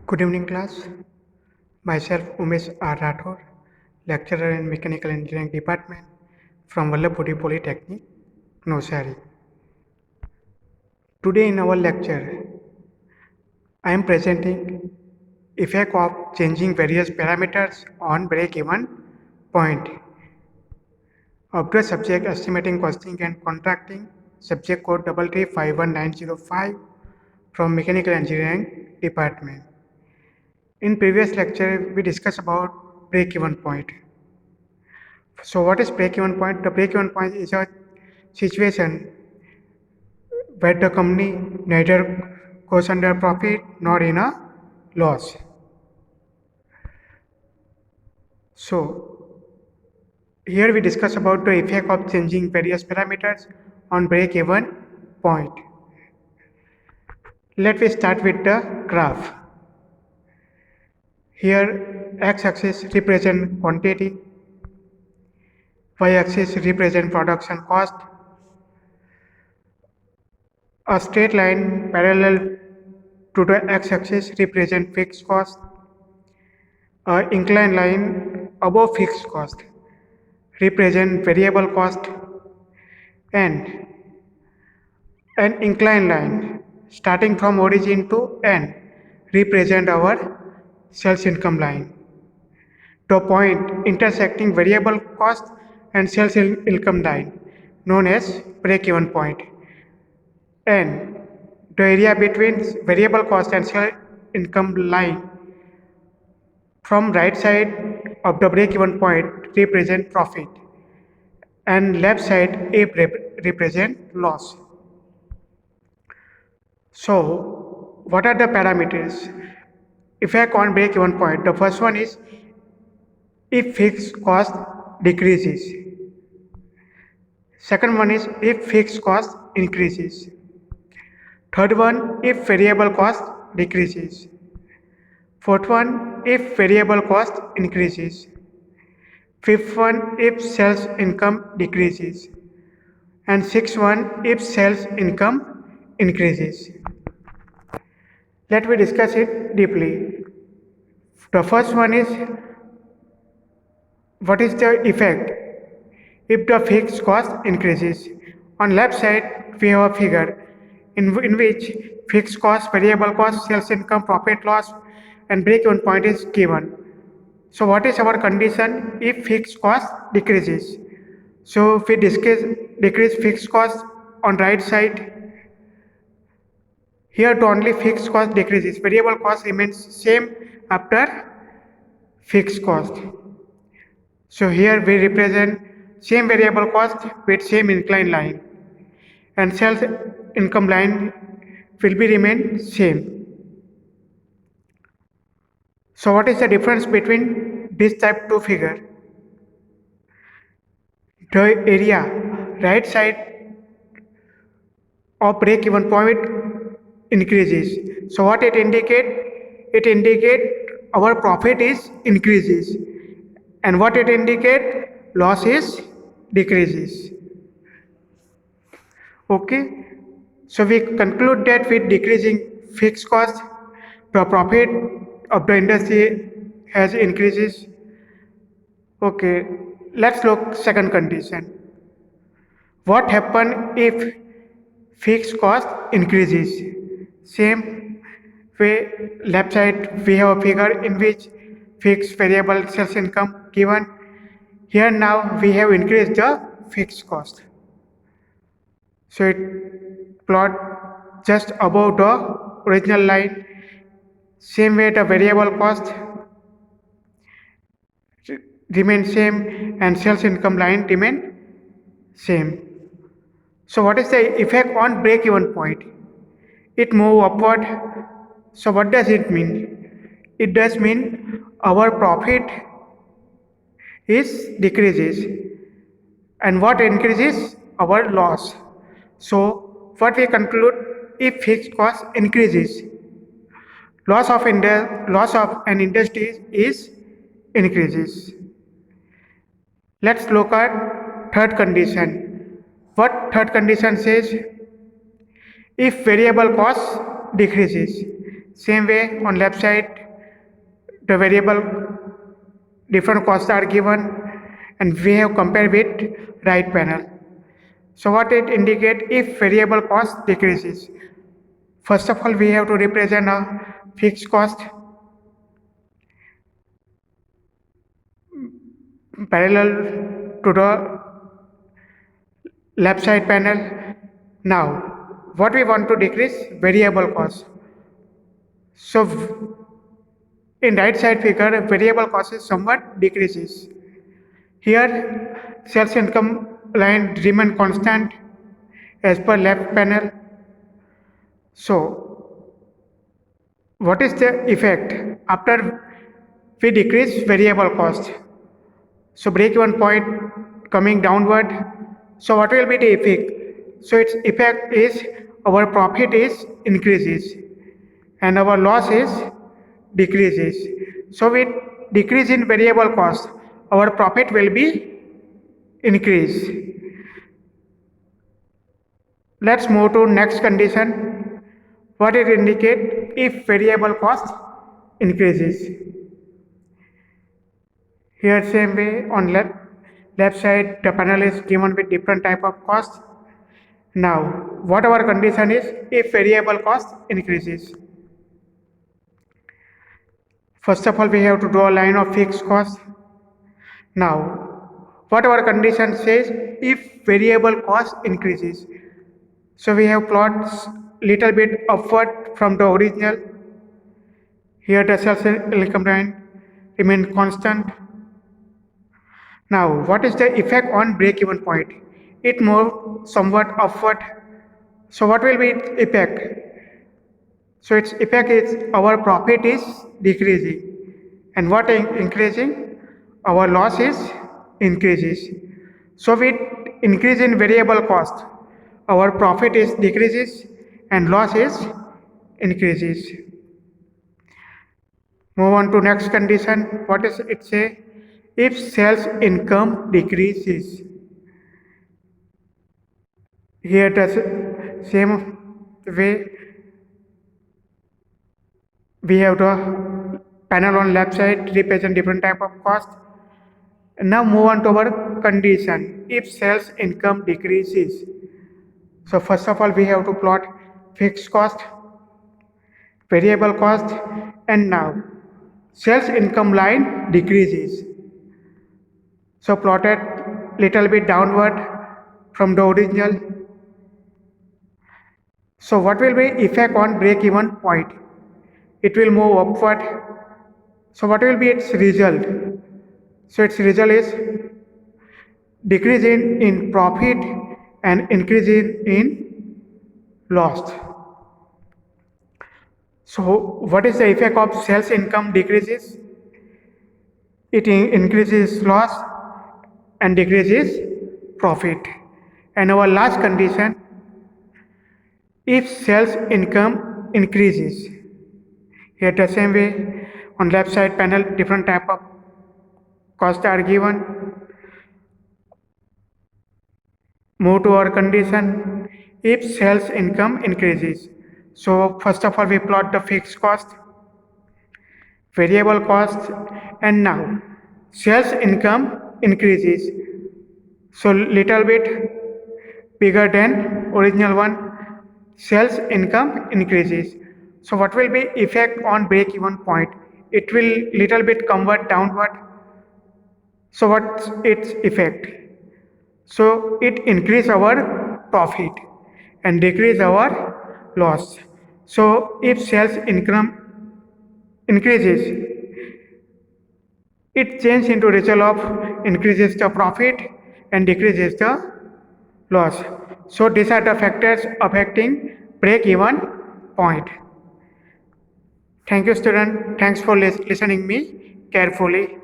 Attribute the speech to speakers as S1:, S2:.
S1: Good evening, class. Myself, Umesh R. Rathore, lecturer in Mechanical Engineering Department from Vallabhpuri Polytechnic, Navsari. Today in our lecture, I am presenting effect of changing various parameters on break-even point of the subject estimating, costing and contracting, subject code 3351905 from Mechanical Engineering Department. In previous lecture, we discussed about break-even point. So what is break-even point? The break-even point is a situation where the company neither goes under profit nor in a loss. So here we discuss about the effect of changing various parameters on break-even point. Let me start with the graph. Here x-axis represent quantity, y-axis represent production cost. A straight line parallel to the x-axis represent fixed cost. An inclined line above fixed cost represent variable cost, and an inclined line starting from origin to end represent our sales income line. The point intersecting variable cost and sales income line known as break-even point, and the area between variable cost and sales income line from right side of the break-even point represent profit and left side A represent loss. So what are the parameters? Effect on break-even point. The first one is if fixed cost decreases. Second one is if fixed cost increases. Third one, if variable cost decreases. Fourth one, if variable cost increases. Fifth one, if sales income decreases. And sixth one, if sales income increases. Let me discuss it deeply. The first one is what is the effect if the fixed cost increases. On left side we have a figure in which fixed cost, variable cost, sales income, profit loss and break-even point is given. So what is our condition if fixed cost decreases? So if we decrease fixed cost on right side, here to only fixed cost decreases, variable cost remains same after fixed cost. So here we represent same variable cost with same inclined line, and sales income line will be remain same. So what is the difference between this type 2 figure? The area right side of break even point increases. So what it indicate? It indicate our profit is increases, and what it indicate? Loss is decreases. Okay, so we conclude that with decreasing fixed cost, the profit of the industry has increases. Okay, let's look second condition. What happen if fixed cost increases? Same way, left side we have a figure in which fixed variable sales income given. Here now we have increased the fixed cost. So it plot just above the original line. Same way the variable cost remain same and sales income line remain same. So what is the effect on break even point? It move upward. So what does it mean? It does mean our profit is decreases, and what increases? Our loss. So what we conclude, if fixed cost increases, loss of an industry is increases. Let's look at third condition. What third condition says? If variable cost decreases. Same way on left side, the variable different costs are given and we have compared with right panel. So what it indicates if variable cost decreases. First of all, we have to represent a fixed cost parallel to the left side panel. Now, what we want to decrease? Variable cost. So in right side figure, variable cost is somewhat decreases. Here, sales income line remain constant as per left panel. So, what is the effect after we decrease variable cost? So, break-even point coming downward. So, what will be the effect? So, its effect is our profit is increases and our loss is decreases. So, with decrease in variable cost, our profit will be increase. Let's move to next condition. What it indicate if variable cost increases. Here same way on left side the panel is given with different type of cost. Now what our condition is if variable cost increases. First of all we have to draw a line of fixed cost. Now what our condition says if variable cost increases. So we have plots little bit upward from the original. Here the sales income line remain constant. Now what is the effect on break-even point? It moves somewhat upward. So what will be its effect? So its effect is our profit is decreasing. And what increasing? Our loss is increases. So with increase in variable cost, our profit is decreases and loss is increases. Move on to next condition. What is it say? If sales income decreases. Here the same way we have the panel on left side represent different type of cost. Now move on to our condition. If sales income decreases. So first of all we have to plot fixed cost, variable cost, and now sales income line decreases. So plotted little bit downward from the original. So what will be effect on break-even point? It will move upward. So what will be its result? So its result is decrease in profit and increase in loss. So what is the effect of sales income decreases? It increases loss and decreases profit. And our last condition, if sales income increases. Here the same way on left side panel different type of costs are given. Move to our condition if sales income increases. So first of all we plot the fixed cost, variable cost, and now sales income increases. So little bit bigger than original one. Sales income increases. So what will be effect on break-even point? It will little bit convert downward. So what's its effect? So it increase our profit and decrease our loss. So if sales income increases, it changes into result of increases the profit and decreases the loss. So these are the factors affecting break-even point. Thank you student. Thanks for listening me carefully.